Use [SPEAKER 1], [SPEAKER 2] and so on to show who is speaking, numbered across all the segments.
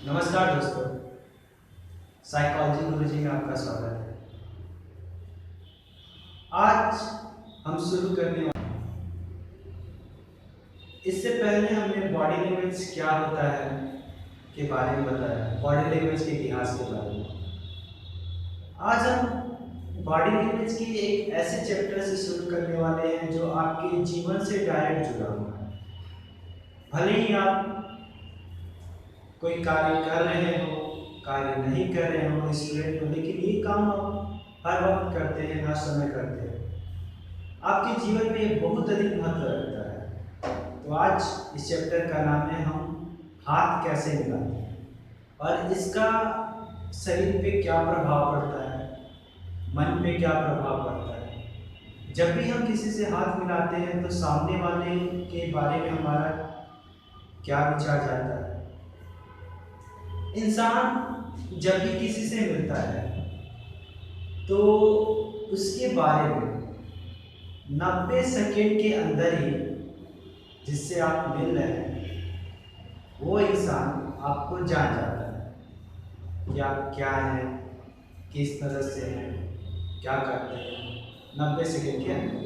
[SPEAKER 1] नमस्कार दोस्तों, साइकोलॉजी गुरुजी में आपका स्वागत है। आज हम शुरू करने वाले इससे पहले हमने बॉडी लैंग्वेज क्या होता है के बारे में बताया, बॉडी लैंग्वेज के इतिहास के बारे में। आज हम बॉडी लैंग्वेज की एक ऐसे चैप्टर से शुरू करने वाले हैं जो आपके जीवन से डायरेक्ट जुड़ा हुआ है। भले ही आप कोई कार्य कर रहे हो, कार्य नहीं कर रहे हो, स्टूडेंट हो, लेकिन ये काम आप हर वक्त करते हैं, हर समय करते हैं। आपके जीवन में ये बहुत अधिक महत्व रखता है। तो आज इस चैप्टर का नाम है हम हाथ कैसे मिलाते हैं और इसका शरीर पे क्या प्रभाव पड़ता है, मन पे क्या प्रभाव पड़ता है। जब भी हम किसी से हाथ मिलाते हैं तो सामने वाले के बारे में हमारा क्या विचार जाता है। इंसान जब भी किसी से मिलता है तो उसके बारे में 90 सेकेंड के अंदर ही जिससे आप मिल रहे हैं वो इंसान आपको जान जाता है कि आप क्या हैं, किस तरह से हैं, क्या करते हैं 90 सेकेंड के अंदर।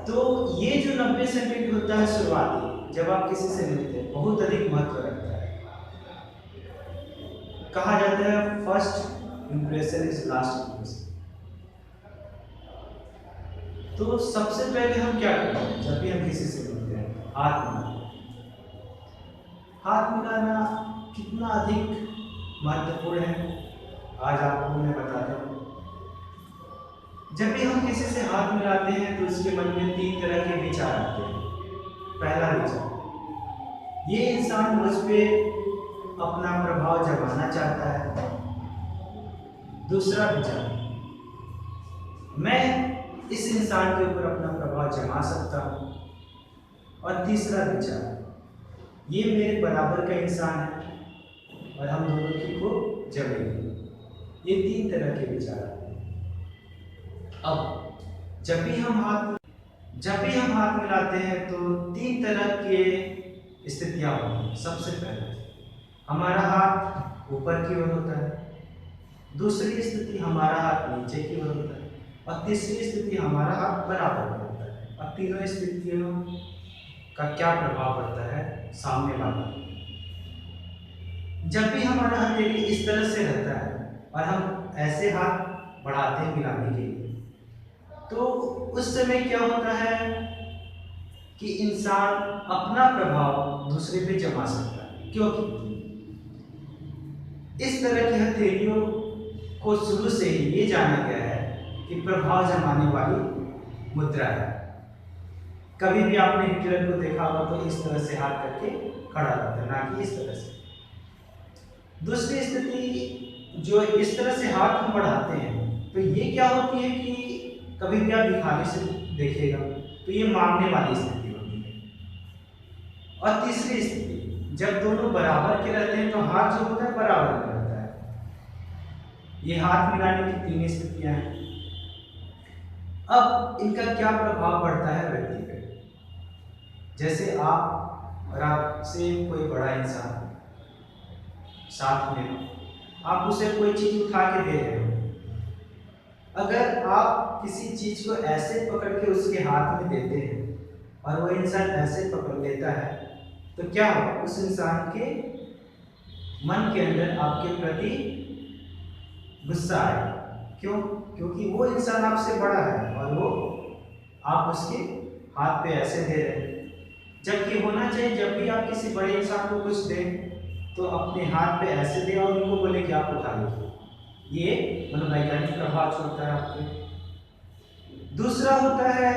[SPEAKER 1] तो ये जो 90 सेकेंड होता है शुरुआती, जब आप किसी से मिलते हैं, बहुत अधिक महत्व रखता है। कहा जाता है first impression is last impression. तो सबसे पहले हम क्या करते हैं जब भी हम किसी से मिलते हैं? हाथ मिलाते हैं। हाथ मिलाना कितना अधिक महत्वपूर्ण है आज आपको मैं बताता हूँ। जब भी हम किसी से हाथ मिलाते हैं तो उसके मन में 3 तरह के विचार आते हैं। पहला विचार, ये इंसान मुझ पे अपना प्रभाव जमाना चाहता है। दूसरा विचार, मैं इस इंसान के ऊपर अपना प्रभाव जमा सकता हूँ। और तीसरा विचार, ये मेरे बराबर का इंसान है और हम दोनों की खूब जमेंगे। ये 3 तरह के विचार आते हैं। अब जब भी हम हाथ मिलाते हैं तो 3 तरह के स्थितियां होती हैं। सबसे पहले हमारा हाथ ऊपर की ओर होता है, दूसरी स्थिति हमारा हाथ नीचे की ओर होता है और तीसरी स्थिति हमारा हाथ बराबर में होता है। और तीनों स्थितियों का क्या प्रभाव पड़ता है सामने वाले। जब भी हमारा हाथ इस तरह से रहता है और हम ऐसे हाथ बढ़ाते हैं मिलाने के लिए, तो उस समय क्या होता है कि इंसान अपना प्रभाव दूसरे पे जमा सकता है, क्योंकि इस तरह की हथेलियों को शुरू से ही ये जाना गया है कि प्रभाव जमाने वाली मुद्रा है। कभी भी आपने हिटलर को देखा होगा तो इस तरह से हाथ करके खड़ा रहता है, ना कि इस तरह से। दूसरी स्थिति जो इस तरह से हाथ हम बढ़ाते हैं तो ये क्या होती है कि कभी भी आप दिखाने से देखिएगा तो ये मांगने वाली स्थिति होती है। और तीसरी स्थिति, जब दोनों बराबर के रहते हैं तो हाथ जो होता है बराबर में रहता है। ये हाथ मिलाने की 3 स्थितियां हैं। अब इनका क्या प्रभाव पड़ता है व्यक्ति पे। जैसे आप और आपसे कोई बड़ा इंसान साथ में, आप उसे कोई चीज उठा के दे रहे हो। अगर आप किसी चीज को ऐसे पकड़ के उसके हाथ में देते हैं और वो इंसान ऐसे पकड़ लेता है तो क्या होगा, उस इंसान के मन के अंदर आपके प्रति गुस्सा आएगा। क्यों? क्योंकि वो इंसान आपसे बड़ा है और वो आप उसके हाथ पे ऐसे दे रहे हैं। जबकि होना चाहिए जब भी आप किसी बड़े इंसान को कुछ दें तो अपने हाथ पे ऐसे दें और उनको बोले कि आप उठा लीजिए। ये मनोवैज्ञानिक प्रभाव छोड़ता है आपके। दूसरा होता है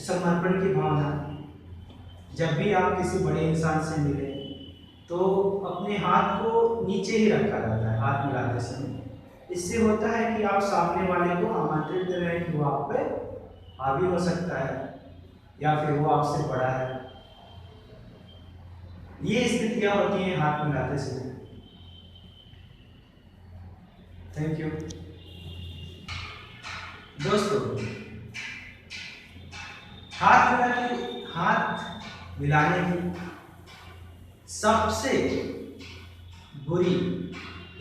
[SPEAKER 1] समर्पण की भावना। जब भी आप किसी बड़े इंसान से मिले तो अपने हाथ को नीचे ही रखा जाता है हाथ मिलाते समय। इससे होता है कि आप सामने वाले को आमंत्रित दे रहे हैं कि वो आप पे हावी हो सकता है या फिर वो आपसे बड़ा है। ये स्थितियां होती हैं हाथ मिलाते समय। थैंक यू दोस्तों। हाथ मिलाने की सबसे बुरी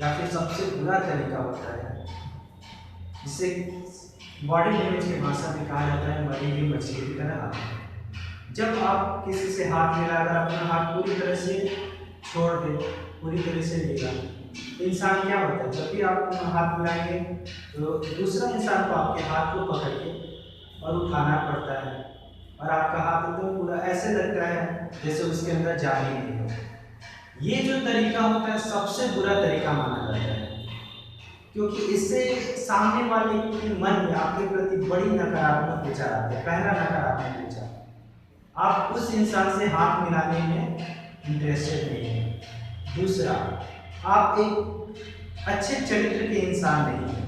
[SPEAKER 1] या फिर सबसे बुरा तरीका होता है, जिसे बॉडी लैंग्वेज की भाषा में कहा जाता है मरी हुई मछली की तरह हाथ। जब आप किसी से हाथ मिलाकर अपना हाथ पूरी तरह से छोड़ दे, पूरी तरह से मिला, तो इंसान क्या होता है, जब भी आप अपना हाथ मिलाएंगे तो दूसरा इंसान को आपके हाथ को पकड़ के और उठाना पड़ता है, और आपका हाथ एकदम पूरा ऐसे लगता है जैसे उसके अंदर जान ही नहीं हो। ये जो तरीका होता है सबसे बुरा तरीका माना जाता है, क्योंकि इससे सामने वाले के मन में आपके प्रति बड़ी नकारात्मक विचार आते हैं। पहला नकारात्मक विचार, आप उस इंसान से हाथ मिलाने में इंटरेस्टेड नहीं है। दूसरा, आप एक अच्छे चरित्र के इंसान नहीं हैं।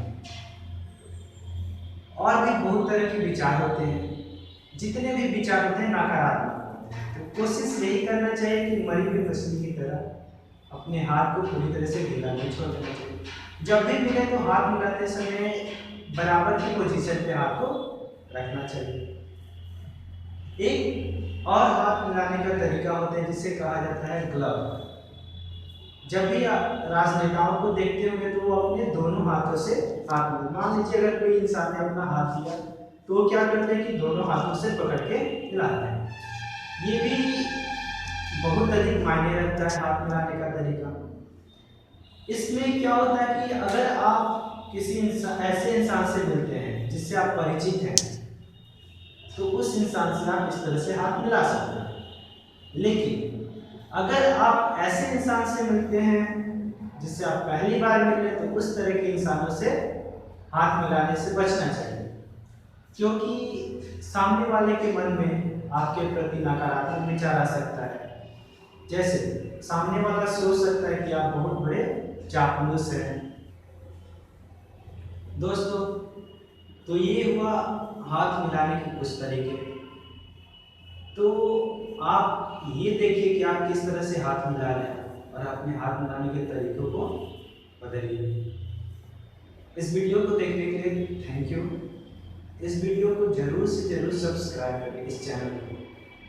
[SPEAKER 1] और भी बहुत तरह के विचार होते हैं, जितने भी विचार होते हैं नकारात्मक। तो कोशिश यही करना चाहिए कि मरी हुई मछली की तरह अपने हाथ को पूरी तरह से ढीला नहीं छोड़ देना चाहिए। जब भी मिले तो हाथ मिलाते समय बराबर की पोजीशन पे हाथ को रखना चाहिए। एक और हाथ मिलाने का तरीका होता है जिसे कहा जाता है ग्लव। जब भी आप राजनेताओं को देखते होंगे तो वो अपने दोनों हाथों से हाथ मिलाते। मान लीजिए अगर कोई इंसान ने अपना हाथ लिया तो वो क्या करते हैं कि दोनों हाथों से पकड़ के मिलाते हैं। ये भी बहुत अधिक मायने रखता है हाथ मिलाने का तरीका। इसमें क्या होता है कि अगर आप किसी ऐसे इंसान से मिलते हैं जिससे आप परिचित हैं, तो उस इंसान से आप इस तरह से हाथ मिला सकते हैं। लेकिन अगर आप ऐसे इंसान से मिलते हैं जिससे आप पहली बार मिले, तो उस तरह के इंसानों से हाथ मिलाने से बचना चाहिए, क्योंकि सामने वाले के मन में आपके प्रति नकारात्मक विचार आ सकता है। जैसे सामने वाला सोच सकता है कि आप बहुत बड़े चापलूस हैं। दोस्तों, तो ये हुआ हाथ मिलाने के कुछ तरीके। तो आप ये देखिए कि आप किस तरह से हाथ मिला रहे हैं और अपने हाथ मिलाने के तरीकों को बदलिए। इस वीडियो को देखने के लिए थैंक यू। इस वीडियो को जरूर से जरूर सब्सक्राइब करें इस चैनल को,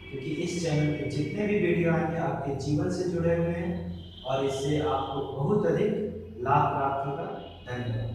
[SPEAKER 1] क्योंकि इस चैनल पे जितने भी वीडियो आएंगे आपके जीवन से जुड़े हुए हैं और इससे आपको बहुत अधिक लाभ प्राप्त होगा। धन्यवाद।